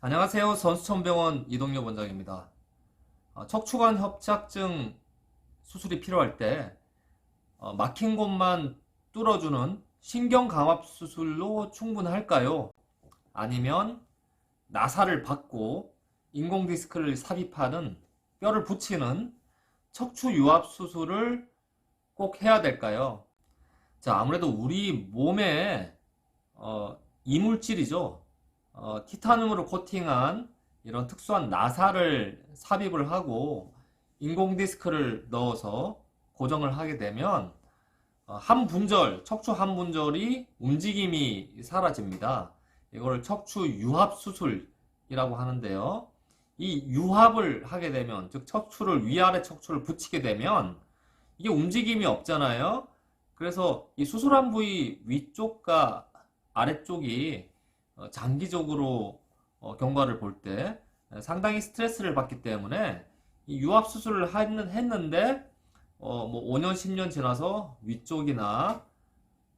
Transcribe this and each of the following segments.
안녕하세요. 선수천병원 이동엽 원장입니다. 척추관 협착증 수술이 필요할 때 막힌 곳만 뚫어주는 신경감압 수술로 충분할까요? 아니면 나사를 받고 인공디스크를 삽입하는 뼈를 붙이는 척추유압 수술을 꼭 해야 될까요? 자, 아무래도 우리 몸에 이물질이죠. 티타늄으로 코팅한 이런 특수한 나사를 삽입을 하고 인공 디스크를 넣어서 고정을 하게 되면 한 분절, 척추 한 분절이 움직임이 사라집니다. 이걸 척추 유합 수술이라고 하는데요. 이 유합을 하게 되면, 즉 척추를 위아래 척추를 붙이게 되면 이게 움직임이 없잖아요. 그래서 이 수술한 부위 위쪽과 아래쪽이 장기적으로 경과를 볼 때 상당히 스트레스를 받기 때문에 이 유압 수술을 했는데 뭐 5년, 10년 지나서 위쪽이나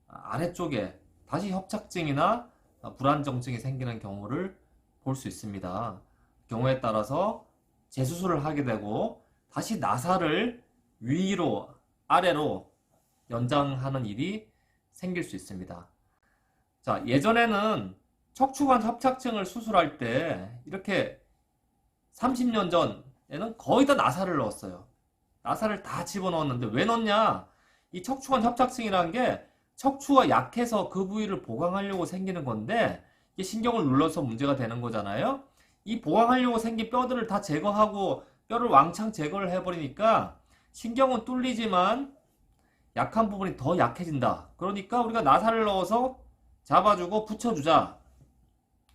아래쪽에 다시 협착증이나 불안정증이 생기는 경우를 볼 수 있습니다. 경우에 따라서 재수술을 하게 되고 다시 나사를 위로, 아래로 연장하는 일이 생길 수 있습니다. 자, 예전에는 척추관 협착증을 수술할 때 이렇게 30년 전에는 거의 다 나사를 넣었어요. 나사를 다 집어넣었는데 왜 넣냐? 이 척추관 협착증이라는 게 척추가 약해서 그 부위를 보강하려고 생기는 건데 이게 신경을 눌러서 문제가 되는 거잖아요. 이 보강하려고 생긴 뼈들을 다 제거하고 뼈를 왕창 제거를 해버리니까 신경은 뚫리지만 약한 부분이 더 약해진다. 그러니까 우리가 나사를 넣어서 잡아주고 붙여주자.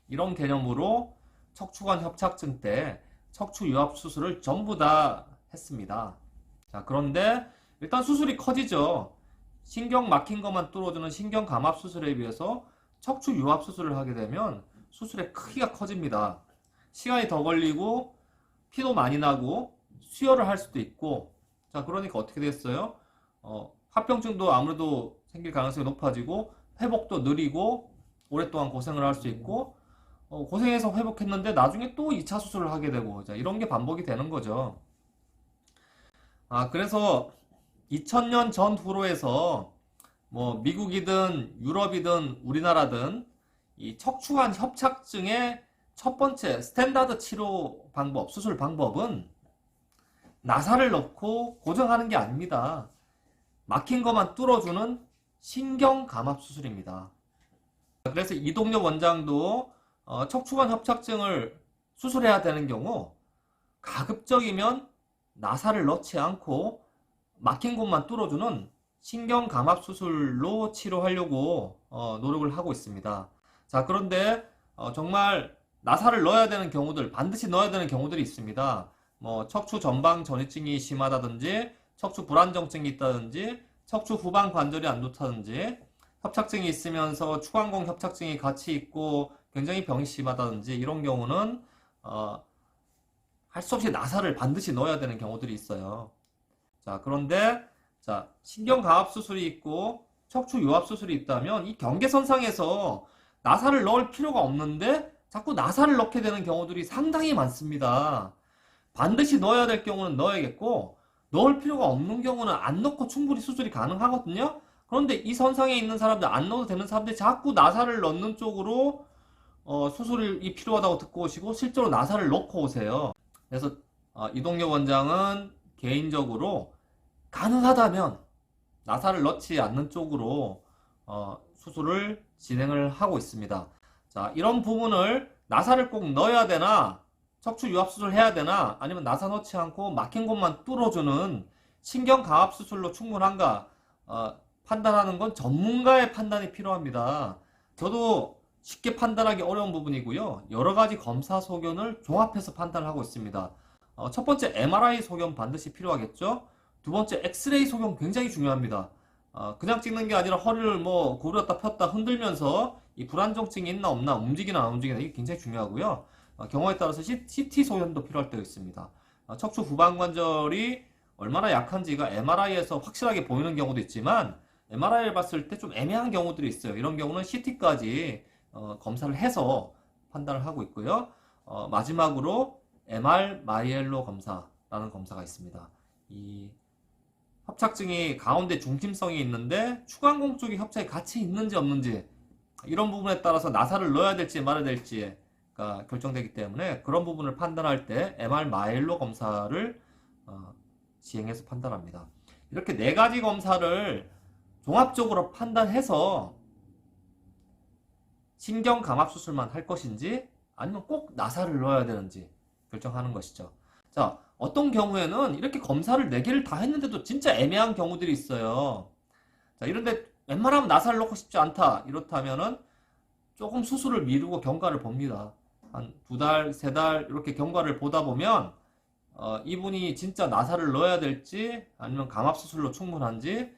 이런 개념으로 척추관 협착증 때 척추 유압 수술을 전부 다 했습니다. 자, 그런데 일단 수술이 커지죠. 신경 막힌 것만 뚫어주는 신경 감압 수술에 비해서 척추 유압 수술을 하게 되면 수술의 크기가 커집니다. 시간이 더 걸리고 피도 많이 나고 수혈을 할 수도 있고, 자, 그러니까 어떻게 됐어요? 합병증도 아무래도 생길 가능성이 높아지고 회복도 느리고 오랫동안 고생을 할 수 있고, 고생해서 회복했는데 나중에 또 2차 수술을 하게 되고, 자, 이런 게 반복이 되는 거죠. 그래서 2000년 전후로 해서 뭐 미국이든 유럽이든 우리나라든 이 척추관 협착증의 첫 번째 스탠다드 치료 방법, 수술 방법은 나사를 넣고 고정하는 게 아닙니다. 막힌 것만 뚫어주는 신경 감압 수술입니다. 그래서 이동엽 원장도 척추관 협착증을 수술해야 되는 경우 가급적이면 나사를 넣지 않고 막힌 곳만 뚫어주는 신경 감압 수술로 치료하려고 노력을 하고 있습니다. 자, 그런데 정말 나사를 넣어야 되는 경우들, 반드시 넣어야 되는 경우들이 있습니다. 뭐 척추 전방 전이증이 심하다든지, 척추 불안정증이 있다든지, 척추 후방 관절이 안 좋다든지, 협착증이 있으면서 추간공 협착증이 같이 있고 굉장히 병이 심하다든지, 이런 경우는 할 수 없이 나사를 반드시 넣어야 되는 경우들이 있어요. 자, 그런데 자, 신경감압 수술이 있고 척추 유압 수술이 있다면 이 경계선상에서 나사를 넣을 필요가 없는데 자꾸 나사를 넣게 되는 경우들이 상당히 많습니다. 반드시 넣어야 될 경우는 넣어야겠고, 넣을 필요가 없는 경우는 안 넣고 충분히 수술이 가능하거든요. 그런데 이 선상에 있는 사람들, 안 넣어도 되는 사람들이 자꾸 나사를 넣는 쪽으로 수술이 필요하다고 듣고 오시고 실제로 나사를 넣고 오세요. 그래서 이동엽 원장은 개인적으로 가능하다면 나사를 넣지 않는 쪽으로 수술을 진행을 하고 있습니다. 자, 이런 부분을 나사를 꼭 넣어야 되나, 척추 유압 수술 해야 되나, 아니면 나사 넣지 않고 막힌 곳만 뚫어주는 신경 감압 수술로 충분한가 판단하는 건 전문가의 판단이 필요합니다. 저도 쉽게 판단하기 어려운 부분이고요. 여러 가지 검사 소견을 종합해서 판단을 하고 있습니다. 첫 번째 MRI 소견 반드시 필요하겠죠. 두 번째 엑스레이 소견 굉장히 중요합니다. 그냥 찍는 게 아니라 허리를 뭐 구부렸다 폈다 흔들면서 이 불안정증이 있나 없나, 움직이나 안 움직이나, 이게 굉장히 중요하고요. 경우에 따라서 CT 소견도 필요할 때가 있습니다. 척추 후방관절이 얼마나 약한지가 MRI에서 확실하게 보이는 경우도 있지만 MRI를 봤을 때 좀 애매한 경우들이 있어요. 이런 경우는 CT까지 검사를 해서 판단을 하고 있고요. 마지막으로 MR 마이엘로 검사라는 검사가 있습니다. 이 협착증이 가운데 중심성이 있는데 추간공 쪽이 협착이 같이 있는지 없는지 이런 부분에 따라서 나사를 넣어야 될지 말아야 될지가 결정되기 때문에 그런 부분을 판단할 때 MR 마이엘로 검사를 시행해서 판단합니다. 이렇게 네 가지 검사를 종합적으로 판단해서 신경감압수술만 할 것인지 아니면 꼭 나사를 넣어야 되는지 결정하는 것이죠. 자, 어떤 경우에는 이렇게 검사를 4개를 다 했는데도 진짜 애매한 경우들이 있어요. 자, 이런데 웬만하면 나사를 넣고 싶지 않다. 이렇다면은 조금 수술을 미루고 경과를 봅니다. 한 2달, 3달 이렇게 경과를 보다 보면 이분이 진짜 나사를 넣어야 될지 아니면 감압수술로 충분한지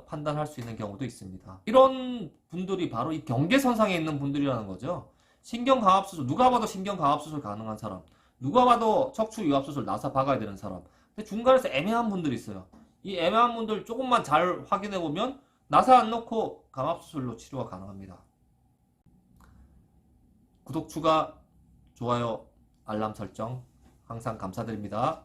판단할 수 있는 경우도 있습니다. 이런 분들이 바로 이 경계선상에 있는 분들이라는 거죠. 신경감압수술, 누가 봐도 신경감압수술 가능한 사람, 누가 봐도 척추유압수술 나사 박아야 되는 사람, 근데 중간에서 애매한 분들이 있어요. 이 애매한 분들 조금만 잘 확인해 보면 나사 안 넣고 감압수술로 치료가 가능합니다. 구독, 추가, 좋아요, 알람 설정 항상 감사드립니다.